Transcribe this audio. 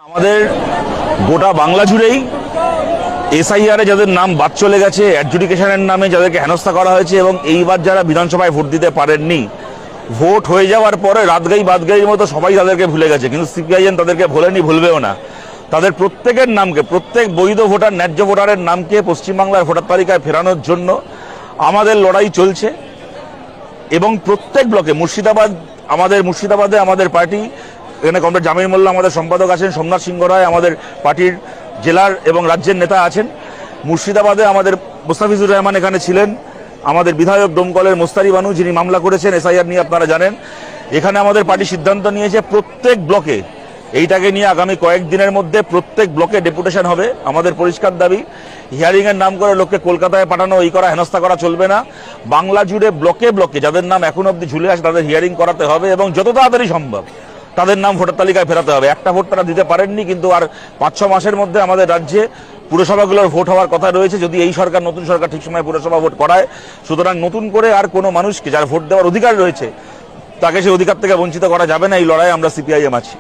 আমাদের গোটা বাংলা জুড়েই এসআইআরে যাদের নাম বাদ চলে গেছে, অ্যাডজুডিকেশনের নামে যাদেরকে হেনস্থা করা হয়েছে এবং এইবার যারা বিধানসভায় ভোট দিতে পারেননি, ভোট হয়ে যাওয়ার পরে রাতগাই বাদগাইয়ের মতো সবাই তাদেরকে ভুলে গেছে, কিন্তু সিপিআইএম তাদেরকে ভোলেনি, ভুলবেও না। তাদের প্রত্যেকের নামকে, প্রত্যেক বৈধ ভোটার, ন্যায্য ভোটারের নামকে পশ্চিমবাংলার ভোটার তালিকায় ফেরানোর জন্য আমাদের লড়াই চলছে। এবং প্রত্যেক ব্লকে, মুর্শিদাবাদে আমাদের পার্টি, এখানে কমরেড জামির মোল্লা আমাদের সম্পাদক আছেন, সোমনাথ সিংহ রায় আমাদের পার্টির জেলার এবং রাজ্যের নেতা আছেন। মুর্শিদাবাদে আমাদের মোস্তাফিজুর রহমান এখানে ছিলেন, আমাদের বিধায়ক ডোমকলের মোস্তারি বানু, যিনি মামলা করেছেন এসআইআর নিয়ে, আপনারা জানেন। এখানে আমাদের পার্টি সিদ্ধান্ত নিয়েছে প্রত্যেক ব্লকে এইটাকে নিয়ে আগামী কয়েকদিনের মধ্যে প্রত্যেক ব্লকে ডেপুটেশন হবে। আমাদের পরিষ্কার দাবি, হিয়ারিং এর নাম করে লোককে কলকাতায় পাঠানো, এই করা, হেনস্থা করা চলবে না। বাংলা জুড়ে ব্লকে ব্লকে যাদের নাম এখন অব্দি ঝুলে আছে তাদের হিয়ারিং করাতে হবে এবং যত তাড়াতাড়ি সম্ভব তাদের নাম ভোটার তালিকায় ফেরাতে হবে। একটা ভোট তারা দিতে পারেননি, কিন্তু আর 5-6 মাসের মধ্যে আমাদের রাজ্যে পুরসভাগুলোর ভোট হওয়ার কথা রয়েছে, যদি এই সরকার, নতুন সরকার ঠিক সময় পুরসভা ভোট করায়। সুতরাং নতুন করে আর কোনো মানুষকে, যার ভোট দেওয়ার অধিকার রয়েছে, তাকে সেই অধিকার থেকে বঞ্চিত করা যাবে না। এই লড়াই আমরা সিপিআইএম আছি।